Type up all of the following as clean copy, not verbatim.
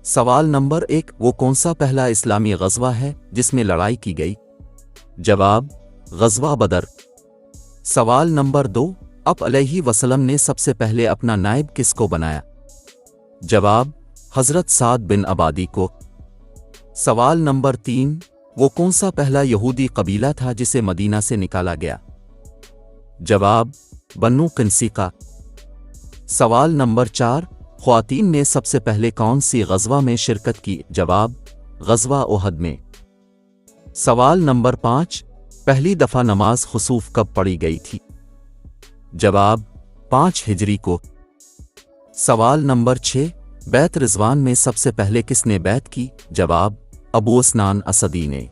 سوال نمبر 1، وہ کون سا پہلا اسلامی غزوہ ہے جس میں لڑائی کی گئی؟ جواب، غزوہ بدر۔ سوال نمبر 2، آپ علیہ وسلم نے سب سے پہلے اپنا نائب کس کو بنایا؟ جواب، حضرت سعد بن عبادی کو۔ سوال نمبر 3، وہ کون سا پہلا یہودی قبیلہ تھا جسے مدینہ سے نکالا گیا؟ جواب، بنو قنیقہ۔ سوال نمبر 4، خواتین نے سب سے پہلے کون سی غزوہ میں شرکت کی؟ جواب، غزوہ احد میں۔ سوال نمبر 5، پہلی دفعہ نماز خسوف کب پڑھی گئی تھی؟ جواب، 5 ہجری کو۔ سوال نمبر 6، بیعت رضوان میں سب سے پہلے کس نے بیعت کی؟ جواب، ابو اسنان اسدی نے۔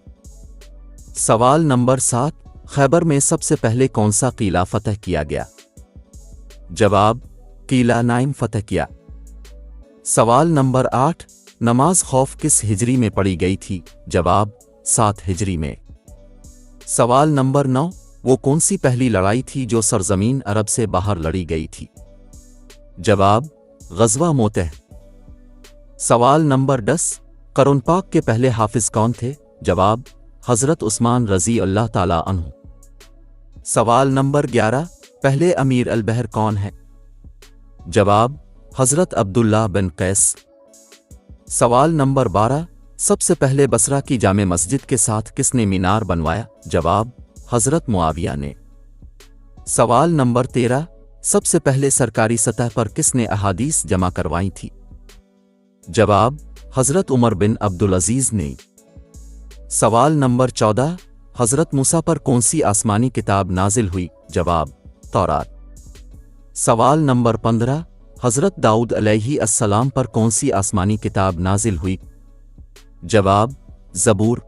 سوال نمبر 7، خیبر میں سب سے پہلے کون سا قلعہ فتح کیا گیا؟ جواب، قلعہ نائم فتح کیا۔ سوال نمبر 8، نماز خوف کس ہجری میں پڑھی گئی تھی؟ جواب، 7 ہجری میں۔ سوال نمبر 9، وہ کون سی پہلی لڑائی تھی جو سرزمین عرب سے باہر لڑی گئی تھی؟ جواب، غزوہ موتہ۔ سوال نمبر 10، قرآن پاک کے پہلے حافظ کون تھے؟ جواب، حضرت عثمان رضی اللہ تعالی عنہ۔ سوال نمبر 11، پہلے امیر البحر کون ہے؟ جواب، حضرت عبداللہ بن قیس۔ سوال نمبر 12، سب سے پہلے بصرہ کی جامع مسجد کے ساتھ کس نے مینار بنوایا؟ جواب، حضرت معاویہ نے۔ سوال نمبر 13، سب سے پہلے سرکاری سطح پر کس نے احادیث جمع کروائی تھی؟ جواب، حضرت عمر بن عبدالعزیز نے۔ سوال نمبر 14، حضرت موسیٰ پر کون سی آسمانی کتاب نازل ہوئی؟ جواب، تورات۔ سوال نمبر 15، حضرت داؤد علیہ السلام پر کون سی آسمانی کتاب نازل ہوئی؟ جواب، زبور۔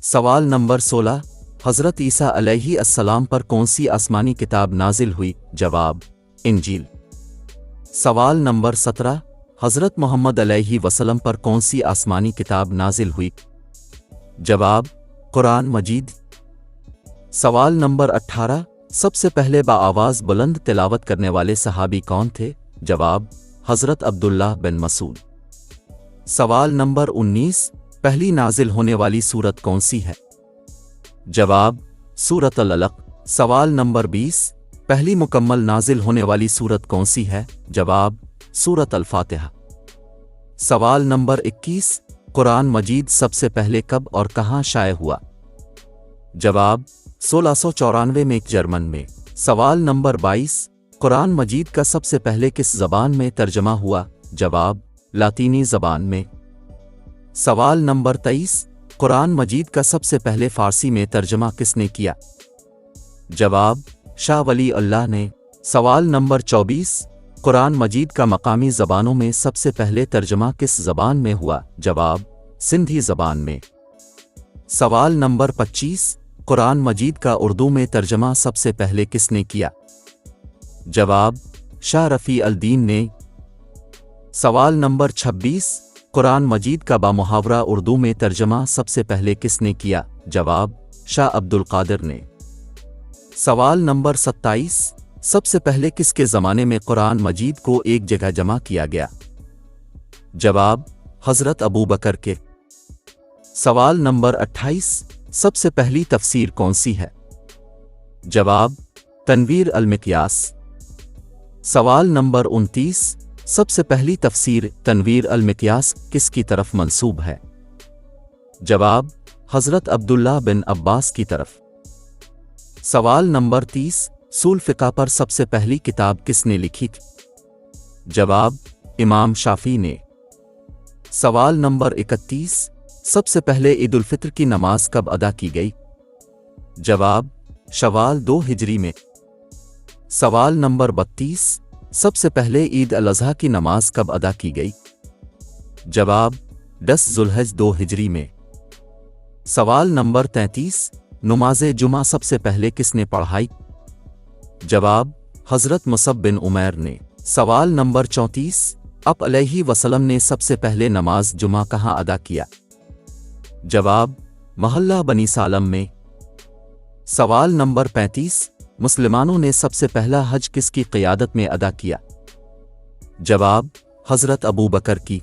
سوال نمبر 16، حضرت عیسیٰ علیہ السلام پر کون سی آسمانی کتاب نازل ہوئی؟ جواب، انجیل۔ سوال نمبر 17، حضرت محمد علیہ وسلم پر کون سی آسمانی کتاب نازل ہوئی؟ جواب، قرآن مجید۔ سوال نمبر 18، سب سے پہلے بآواز بلند تلاوت کرنے والے صحابی کون تھے؟ جواب، حضرت عبداللہ بن مسعود۔ سوال نمبر 19، پہلی نازل ہونے والی سورت کون سی ہے؟ جواب، سورۃ العلق۔ سوال نمبر 20، پہلی مکمل نازل ہونے والی سورت کون سی ہے؟ جواب، سورۃ الفاتحہ۔ سوال نمبر 21، قرآن مجید سب سے پہلے کب اور کہاں شائع ہوا؟ جواب، 1694 میں جرمن میں۔ سوال نمبر 22، قرآن مجید کا سب سے پہلے کس زبان میں ترجمہ ہوا؟ جواب، لاطینی زبان میں۔ سوال نمبر 23، قرآن مجید کا سب سے پہلے فارسی میں ترجمہ کس نے کیا؟ جواب، شاہ ولی اللہ نے۔ سوال نمبر 24، قرآن مجید کا مقامی زبانوں میں سب سے پہلے ترجمہ کس زبان میں ہوا؟ جواب، سندھی زبان میں۔ سوال نمبر 25، قرآن مجید کا اردو میں ترجمہ سب سے پہلے کس نے کیا؟ جواب، شاہ رفیع الدین نے۔ سوال نمبر 26، قرآن مجید کا بامحاورہ اردو میں ترجمہ سب سے پہلے کس نے کیا؟ جواب، شاہ عبد القادر نے۔ سوال نمبر 27، سب سے پہلے کس کے زمانے میں قرآن مجید کو ایک جگہ جمع کیا گیا؟ جواب، حضرت ابو بکر کے۔ سوال نمبر 28، سب سے پہلی تفسیر کون سی ہے؟ جواب، تنویر المقیاس۔ سوال نمبر 29، سب سے پہلی تفسیر تنویر المقیاس کس کی طرف منسوب ہے؟ جواب، حضرت عبداللہ بن عباس کی طرف۔ سوال نمبر 30، اصول فقہ پر سب سے پہلی کتاب کس نے لکھی تھی؟ جواب، امام شافعی نے۔ سوال نمبر 31، سب سے پہلے عید الفطر کی نماز کب ادا کی گئی؟ جواب، شوال 2 ہجری میں۔ سوال نمبر 32، سب سے پہلے عید الاضحیٰ کی نماز کب ادا کی گئی؟ جواب، 10 ذوالحج 2 ہجری میں۔ سوال نمبر 33، نماز جمعہ سب سے پہلے کس نے پڑھائی؟ جواب، حضرت مصعب بن عمیر نے۔ سوال نمبر 34، آپ علیہ وسلم نے سب سے پہلے نماز جمعہ کہاں ادا کیا؟ جواب، محلہ بنی سالم میں۔ سوال نمبر 35، مسلمانوں نے سب سے پہلا حج کس کی قیادت میں ادا کیا؟ جواب، حضرت ابو بکر کی۔